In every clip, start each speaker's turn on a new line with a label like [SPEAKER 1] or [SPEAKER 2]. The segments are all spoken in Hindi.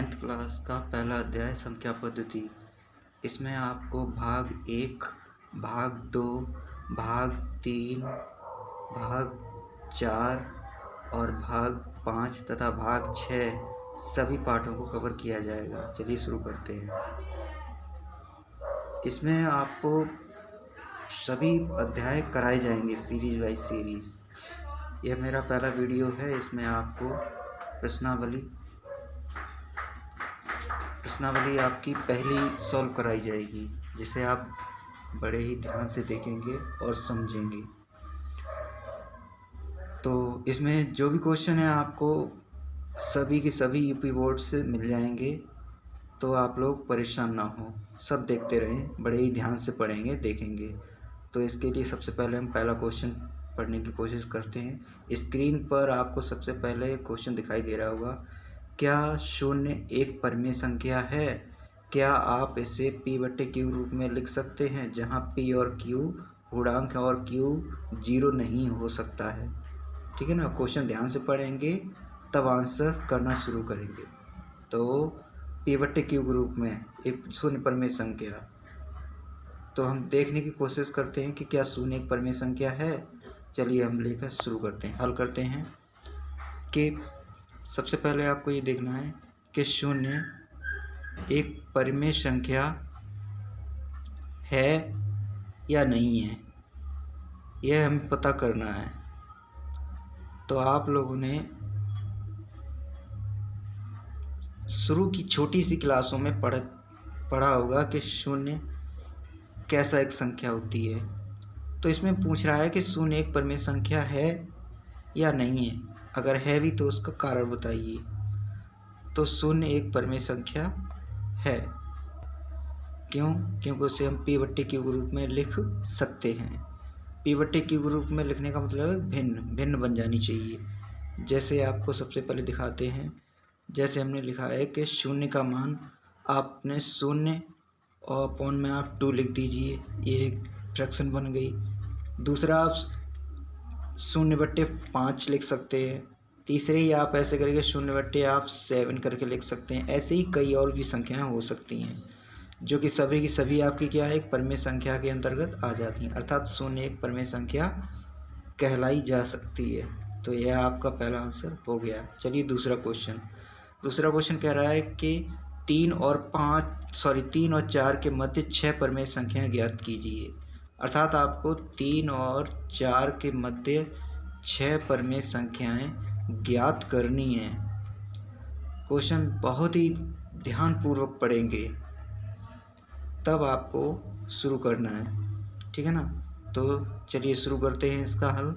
[SPEAKER 1] 9th क्लास का पहला अध्याय संख्या पद्धति। इसमें आपको भाग 1, भाग 2, भाग 3, भाग 4 और भाग 5 तथा भाग 6 सभी पाठों को कवर किया जाएगा। चलिए शुरू करते हैं। इसमें आपको सभी अध्याय कराए जाएंगे सीरीज बाई सीरीज। यह मेरा पहला वीडियो है। इसमें आपको प्रश्नावली आपकी पहली सॉल्व कराई जाएगी, जिसे आप बड़े ही ध्यान से देखेंगे और समझेंगे। तो इसमें जो भी क्वेश्चन है आपको सभी के सभी यूपी बोर्ड से मिल जाएंगे, तो आप लोग परेशान ना हो, सब देखते रहें, बड़े ही ध्यान से पढ़ेंगे, देखेंगे। तो इसके लिए सबसे पहले हम पहला क्वेश्चन पढ़ने की कोशिश करते हैं। स्क्रीन पर आपको सबसे पहले क्वेश्चन दिखाई दे रहा होगा, क्या शून्य एक परिमेय संख्या है? क्या आप इसे p/q रूप में लिख सकते हैं, जहां p और q पूर्णांक है और q 0 नहीं हो सकता है। ठीक है ना। क्वेश्चन ध्यान से पढ़ेंगे तब आंसर करना शुरू करेंगे। तो p/q रूप में एक शून्य परिमेय संख्या, तो हम देखने की कोशिश करते हैं कि क्या शून्य एक परिमेय संख्या है। चलिए हम लेकर शुरू करते हैं, हल करते हैं। कि सबसे पहले आपको ये देखना है कि शून्य एक परिमेय संख्या है या नहीं है, यह हमें पता करना है। तो आप लोगों ने शुरू की छोटी सी क्लासों में पढ़ा होगा कि शून्य कैसा एक संख्या होती है। तो इसमें पूछ रहा है कि शून्य एक परिमेय संख्या है या नहीं है। अगर है भी तो उसका कारण बताइए। तो शून्य एक परिमेय संख्या है। क्यों? क्योंकि उसे हम p/q रूप में लिख सकते हैं। p/q रूप में लिखने का मतलब है भिन्न बन जानी चाहिए। जैसे आपको सबसे पहले दिखाते हैं। जैसे हमने लिखा है कि शून्य का मान आपने 0 और अपॉन में आप 2 लिख दीजिए, ये एक फ्रैक्शन बन गई। दूसरा आप 0/5 लिख सकते हैं। तीसरे ही आप ऐसे करके 0/7 करके लिख सकते हैं। ऐसे ही कई और भी संख्याएं हो सकती हैं, जो कि सभी की सभी आपकी क्या है, एक परिमेय संख्या के अंतर्गत आ जाती हैं। अर्थात शून्य एक परिमेय संख्या कहलाई जा सकती है। तो यह आपका पहला आंसर हो गया। चलिए दूसरा क्वेश्चन कह रहा है कि 3 और 4 के मध्य 6 परिमेय संख्याएं ज्ञात कीजिए। अर्थात आपको 3 और 4 के मध्य 6 परिमेय संख्याएं ज्ञात करनी है। क्वेश्चन बहुत ही ध्यानपूर्वक पढ़ेंगे तब आपको शुरू करना है। ठीक है ना। तो चलिए शुरू करते हैं इसका हल।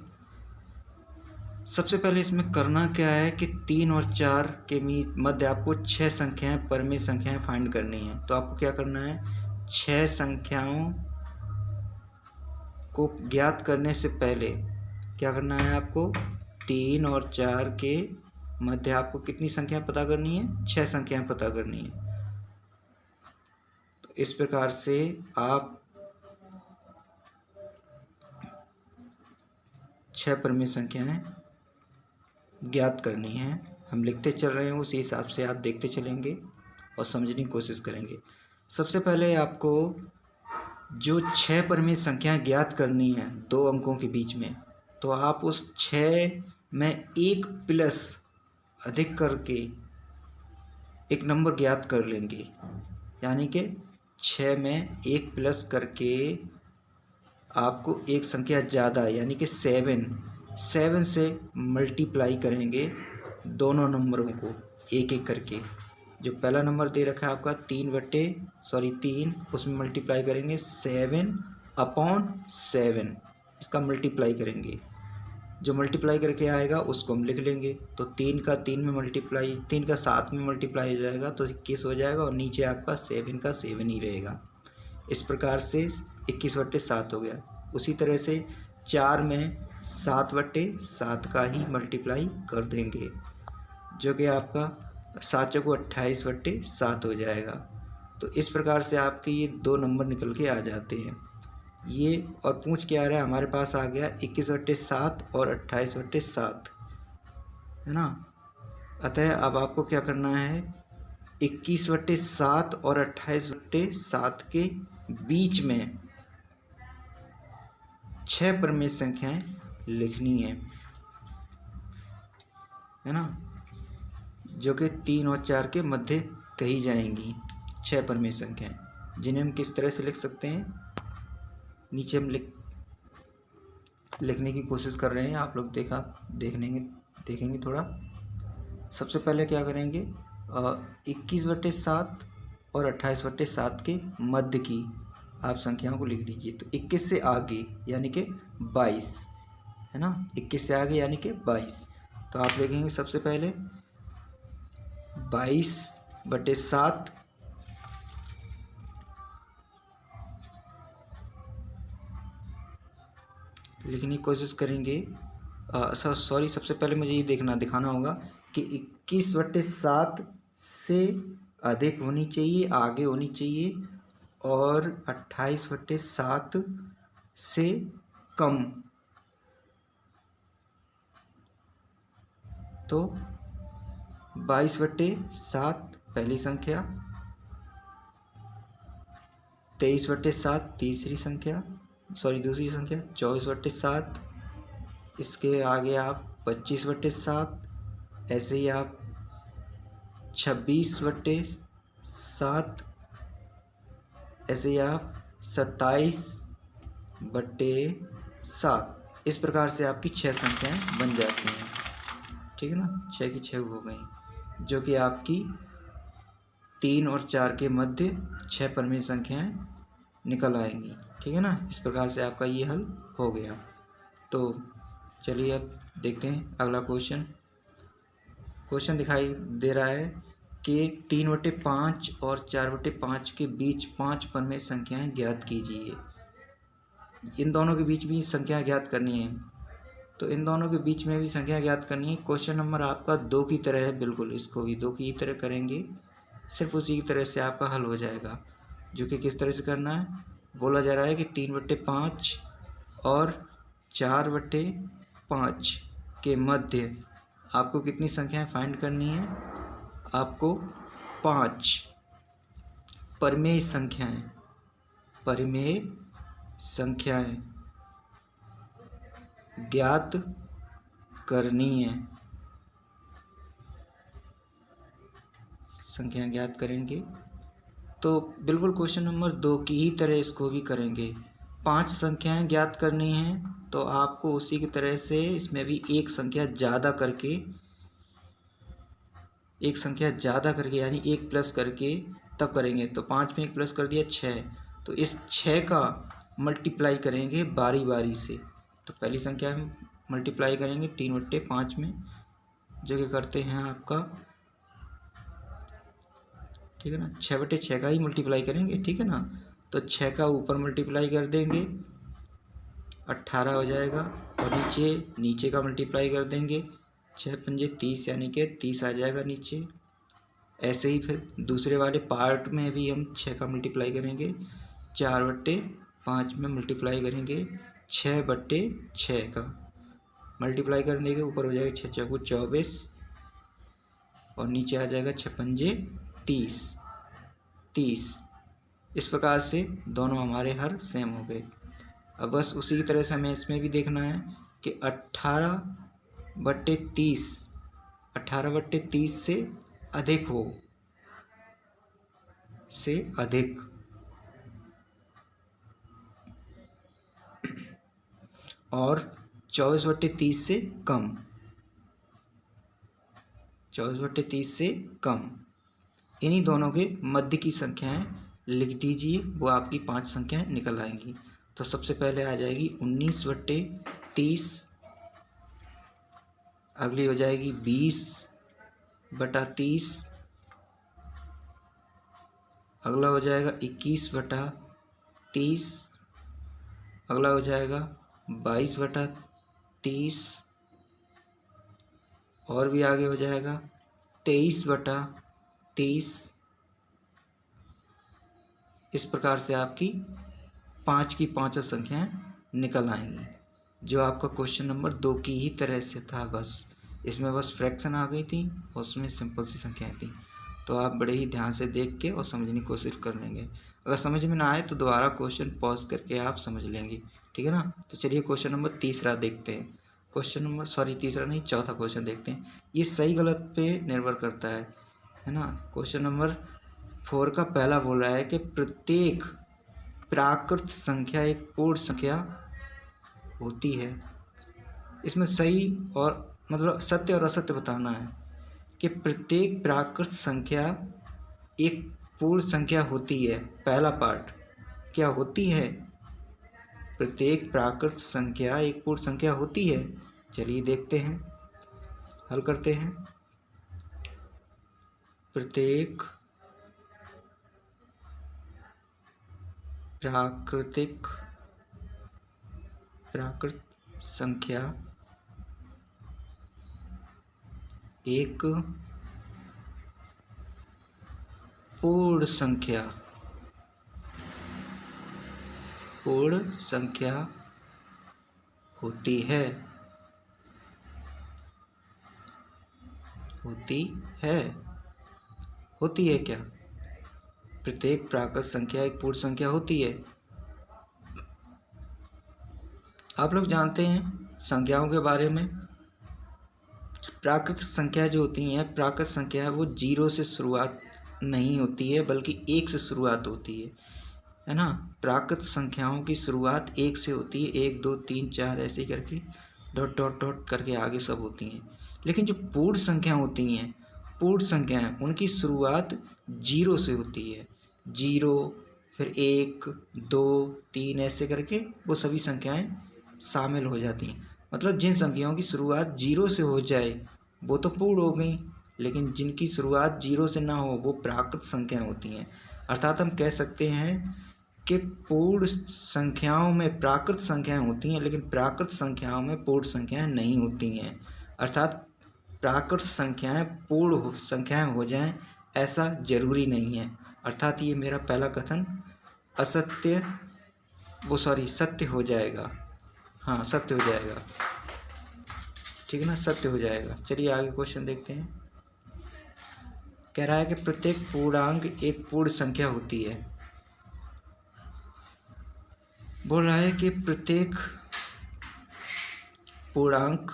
[SPEAKER 1] सबसे पहले इसमें करना क्या है कि 3 और 4 के मध्य आपको 6 संख्याएं परिमेय संख्याएं फाइंड करनी है। तो आपको क्या करना है, 6 संख्याओं को ज्ञात करने से पहले क्या करना है, आपको 3 और 4 के मध्य आपको कितनी संख्याएं पता करनी है, 6 संख्याएं पता करनी है। तो इस प्रकार से आप 6 परिमेय संख्याएं ज्ञात करनी है। हम लिखते चल रहे हैं, उसी हिसाब से आप देखते चलेंगे और समझने की कोशिश करेंगे। सबसे पहले आपको जो 6 परिमेय संख्याएं ज्ञात करनी है 2 अंकों के बीच में, तो आप उस 6 में 1 प्लस अधिक करके एक नंबर ज्ञात कर लेंगे। यानी कि 6 में 1 प्लस करके आपको एक संख्या ज़्यादा यानी कि 7 से मल्टीप्लाई करेंगे दोनों नंबरों को एक एक करके। जो पहला नंबर दे रखा है आपका 3, उसमें मल्टीप्लाई करेंगे 7/7, इसका मल्टीप्लाई करेंगे। जो मल्टीप्लाई करके आएगा उसको हम लिख लेंगे। तो 3 का 7 में मल्टीप्लाई हो जाएगा तो 21 हो जाएगा, और नीचे आपका 7 का 7 ही रहेगा। इस प्रकार से 21/7 हो गया। उसी तरह से 4 में 7/7 का ही मल्टीप्लाई कर देंगे, जो कि आपका 7 × 28/7 हो जाएगा। तो इस प्रकार से आपके ये 2 नंबर निकल के आ जाते हैं। ये और पूछ क्या आ रहा है, हमारे पास आ गया 21/7 और 28/7, है ना। अतः अब आपको क्या करना है 21/7 और 28/7 के बीच में 6 परिमेय संख्याएं लिखनी है ना, जो कि 3 और 4 के मध्य कही जाएंगी। 6 परिमेय संख्याएं जिन्हें हम किस तरह से लिख सकते हैं, नीचे हम लिखने की कोशिश कर रहे हैं, आप लोग देखेंगे थोड़ा। सबसे पहले क्या करेंगे, 21/7 और 28/7 के मध्य की आप संख्याओं को लिख लीजिए। तो 21 से आगे यानी कि 22 है ना, 21 से आगे यानी कि 22। तो आप लिखेंगे सबसे पहले 22/7 लिखने की कोशिश करेंगे। सॉरी, सबसे पहले मुझे ये दिखाना होगा कि 21/7 से अधिक होनी चाहिए, आगे होनी चाहिए, और 28/7 से कम। तो 22/7 पहली संख्या, 23/7 दूसरी संख्या, 24/7, इसके आगे आप 25/7, ऐसे ही आप 26/7, ऐसे ही आप 27/7। इस प्रकार से आपकी 6 संख्याएं बन जाती हैं, ठीक है ना। 6 की 6 हो गई, जो कि आपकी 3 और 4 के मध्य 6 परिमेय संख्याएं निकल आएंगी, ठीक है ना। इस प्रकार से आपका ये हल हो गया। तो चलिए अब देखते हैं अगला क्वेश्चन दिखाई दे रहा है कि 3/5 और 4/5 के बीच 5 परिमेय संख्याएं ज्ञात कीजिए। इन दोनों के बीच भी संख्या ज्ञात करनी है, तो इन दोनों के बीच में भी संख्या ज्ञात करनी है। क्वेश्चन नंबर आपका 2 की तरह है, बिल्कुल इसको भी 2 की तरह करेंगे, सिर्फ उसी की तरह से आपका हल हो जाएगा। जो कि किस तरह से करना है, बोला जा रहा है कि 3/5 और 4/5 के मध्य आपको कितनी संख्याएं फाइंड करनी है, आपको 5 परिमेय संख्याएं ज्ञात करनी है। संख्या ज्ञात करेंगे तो बिल्कुल क्वेश्चन नंबर 2 की ही तरह इसको भी करेंगे। 5 संख्याएं ज्ञात करनी हैं, तो आपको उसी की तरह से इसमें भी एक संख्या ज़्यादा करके यानी 1 प्लस करके तब करेंगे। तो 5 में 1 प्लस कर दिया 6, तो इस 6 का मल्टीप्लाई करेंगे बारी बारी से। तो पहली संख्या में मल्टीप्लाई करेंगे 3/5 में, जो कि करते हैं आपका, ठीक है ना, 6/6 का ही मल्टीप्लाई करेंगे, ठीक है ना। तो 6 का ऊपर मल्टीप्लाई कर देंगे 18 हो जाएगा, और नीचे का मल्टीप्लाई कर देंगे 6×5 30 यानी कि 30 आ जाएगा नीचे। ऐसे ही फिर दूसरे वाले पार्ट में भी हम 6 का मल्टीप्लाई करेंगे, 4/5 में मल्टीप्लाई करेंगे 6/6 का मल्टीप्लाई करने के ऊपर हो जाएगा 6 चौको 24, और नीचे आ जाएगा 6×5 30। इस प्रकार से दोनों हमारे हर सेम हो गए। अब बस उसी की तरह से हमें इसमें भी देखना है कि 18/30 से अधिक हो, और 24/30 से कम। 24/30 से कम, इन्हीं दोनों के मध्य की संख्याएं लिख दीजिए, वो आपकी 5 संख्याएं निकल आएंगी। तो सबसे पहले आ जाएगी 19/30, अगली हो जाएगी 20/30, अगला हो जाएगा 21/30, अगला हो जाएगा 22/30, और भी आगे हो जाएगा 23/30। इस प्रकार से आपकी 5 की 5 संख्याएं निकल आएंगी, जो आपका क्वेश्चन नंबर 2 की ही तरह से था। बस इसमें बस फ्रैक्शन आ गई थी और उसमें सिंपल सी संख्याएं थी। तो तो आप बड़े ही ध्यान से देख के और समझने की कोशिश कर लेंगे। अगर समझ में ना आए तो दोबारा क्वेश्चन पॉज करके आप समझ लेंगे, ठीक है ना। तो चलिए क्वेश्चन नंबर तीसरा देखते हैं। तीसरा नहीं, चौथा क्वेश्चन देखते हैं। ये सही गलत पे निर्भर करता है ना। क्वेश्चन नंबर 4 का पहला बोल रहा है कि प्रत्येक प्राकृत संख्या एक पूर्ण संख्या होती है। इसमें सही और मतलब सत्य और असत्य बताना है कि प्रत्येक प्राकृत संख्या एक पूर्ण संख्या होती है। पहला पार्ट क्या होती है? प्रत्येक प्राकृत संख्या एक पूर्ण संख्या होती है। चलिए देखते हैं, हल करते हैं। प्रत्येक प्राकृत संख्या एक पूर्ण संख्या होती है। होती है क्या? प्रत्येक प्राकृत संख्या एक पूर्ण संख्या होती है। आप लोग जानते हैं संख्याओं के बारे में। प्राकृत संख्या जो होती हैं, प्राकृत संख्या है वो 0 से शुरुआत नहीं होती है बल्कि 1 से शुरुआत होती है ना। प्राकृत संख्याओं की शुरुआत 1 से होती है, 1 2 3 4 ऐसे करके डॉट डॉट डॉट करके आगे सब होती हैं। लेकिन जो पूर्ण संख्या होती हैं, पूर्ण संख्याएं, उनकी शुरुआत 0 से होती है। 0 फिर 1 2 3 ऐसे करके वो सभी संख्याएं शामिल हो जाती हैं। मतलब जिन संख्याओं की शुरुआत 0 से हो जाए वो तो पूर्ण हो गई, लेकिन जिनकी शुरुआत 0 से ना हो वो प्राकृत संख्याएं होती हैं। अर्थात हम कह सकते हैं कि पूर्ण संख्याओं में प्राकृत संख्याएं होती हैं, लेकिन प्राकृत संख्याओं में पूर्ण संख्याएं नहीं होती हैं। अर्थात प्राकृत संख्याएं पूर्ण संख्याएं हो जाएं ऐसा जरूरी नहीं है। अर्थात ये मेरा पहला कथन सत्य हो जाएगा। हाँ, सत्य हो जाएगा, ठीक है ना, सत्य हो जाएगा। चलिए आगे क्वेश्चन देखते हैं। कह रहा है कि प्रत्येक पूर्णांक एक पूर्ण संख्या होती है। बोल रहा है कि प्रत्येक पूर्णांक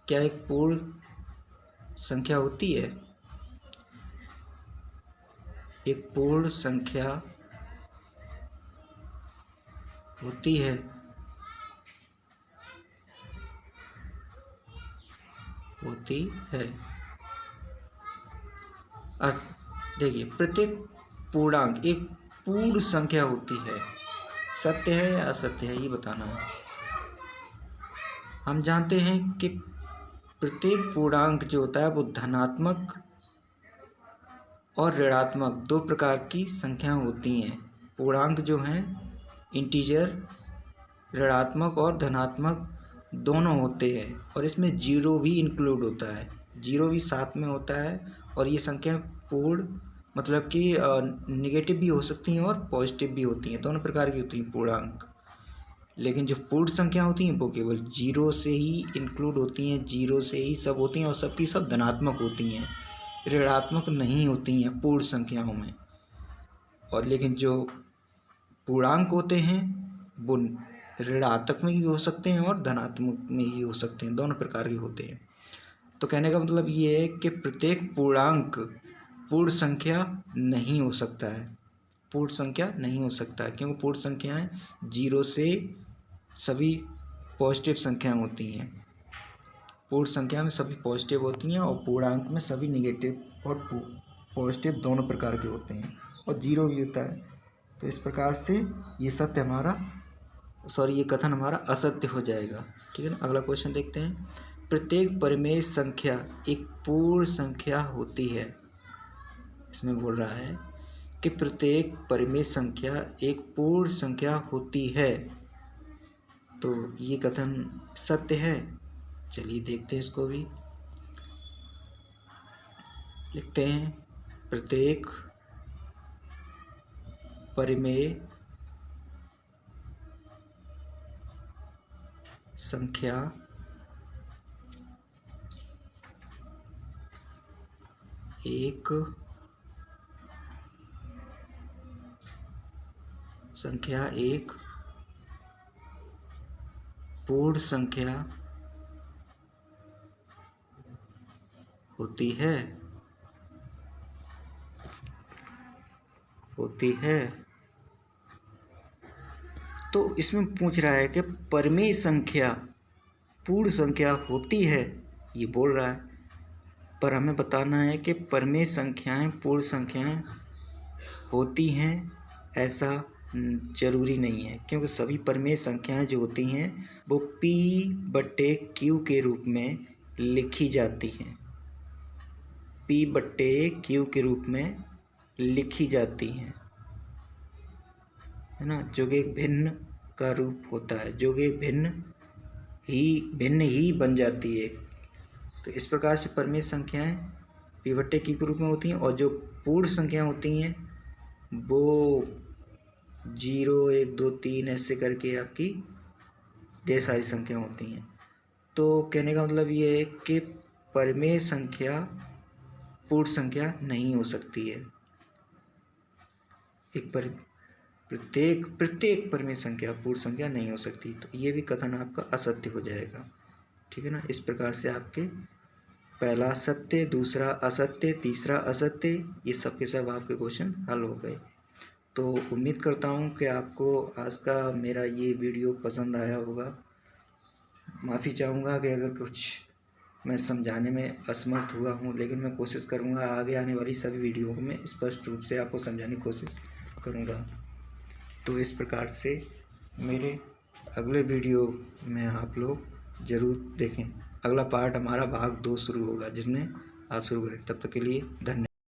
[SPEAKER 1] क्या एक पूर्ण संख्या होती है? एक पूर्ण संख्या होती है। देखिए, प्रत्येक पूर्णांक एक पूर्ण संख्या होती है। सत्य है या असत्य है ये बताना है। हम जानते हैं कि प्रत्येक पूर्णांक जो होता है वो धनात्मक और ऋणात्मक दो प्रकार की संख्या होती हैं। पूर्णांक जो हैं इंटीजर ऋणात्मक और धनात्मक दोनों होते हैं, और इसमें जीरो भी इंक्लूड होता है, जीरो भी साथ में होता है। और ये संख्या पूर्ण मतलब कि निगेटिव भी हो सकती हैं और पॉजिटिव भी होती हैं, दोनों प्रकार की होती हैं पूर्णांक। लेकिन जो पूर्ण संख्या होती हैं वो केवल जीरो से ही इंक्लूड होती हैं, जीरो से ही सब होती हैं और सबकी सब धनात्मक होती हैं, ऋणात्मक नहीं होती हैं पूर्ण संख्याओं में। और लेकिन जो पूर्णांक होते हैं वो ऋणात्मक में भी हो सकते हैं और धनात्मक में ही हो सकते हैं, दोनों प्रकार के होते हैं। तो कहने का मतलब ये है कि प्रत्येक पूर्णांक पूर्ण संख्या नहीं हो सकता है, पूर्ण संख्या नहीं हो सकता है, क्योंकि पूर्ण संख्याएं जीरो से सभी पॉजिटिव संख्याएं होती हैं। पूर्ण संख्या में सभी पॉजिटिव होती हैं और पूर्णांक में सभी निगेटिव और पॉजिटिव दोनों प्रकार के होते हैं, और जीरो भी होता है। तो इस प्रकार से ये कथन हमारा असत्य हो जाएगा, ठीक है ना। अगला क्वेश्चन देखते हैं। प्रत्येक परिमेय संख्या एक पूर्ण संख्या होती है। इसमें बोल रहा है कि प्रत्येक परिमेय संख्या एक पूर्ण संख्या होती है। तो ये कथन सत्य है। चलिए देखते हैं इसको भी, लिखते हैं। प्रत्येक परिमेय संख्या एक संख्या एक पूर्ण संख्या होती है। तो इसमें पूछ रहा है कि परिमेय संख्या पूर्ण संख्या होती है, ये बोल रहा है, पर हमें बताना है कि परिमेय संख्याएं पूर्ण संख्याएं होती हैं, ऐसा जरूरी नहीं है, क्योंकि सभी परिमेय संख्याएं जो होती हैं वो P/Q के रूप में लिखी जाती हैं, P/Q के रूप में लिखी जाती हैं, है ना, जो कि भिन्न का रूप होता है, जो कि भिन्न ही बन जाती है। तो इस प्रकार से परिमेय संख्याएं P/Q के रूप में होती हैं, और जो पूर्ण संख्याएं होती हैं वो 0, 1, 2, 3 ऐसे करके आपकी ढेर सारी संख्या होती हैं। तो कहने का मतलब ये है कि परिमेय संख्या पूर्ण संख्या नहीं हो सकती है। प्रत्येक परिमेय संख्या पूर्ण संख्या नहीं हो सकती, तो ये भी कथन आपका असत्य हो जाएगा। ठीक है ना। इस प्रकार से आपके पहला सत्य, दूसरा असत्य, तीसरा असत्य, ये सब के सब आपके क्वेश्चन हल हो गए। तो उम्मीद करता हूँ कि आपको आज का मेरा ये वीडियो पसंद आया होगा। माफ़ी चाहूँगा कि अगर कुछ मैं समझाने में असमर्थ हुआ हूँ, लेकिन मैं कोशिश करूँगा आगे आने वाली सभी वीडियो को मैं स्पष्ट रूप से आपको समझाने की कोशिश करूँगा। तो इस प्रकार से मेरे अगले वीडियो में आप लोग ज़रूर देखें। अगला पार्ट हमारा भाग 2 शुरू होगा, जिसमें आप शुरू करें। तब तक के लिए धन्यवाद।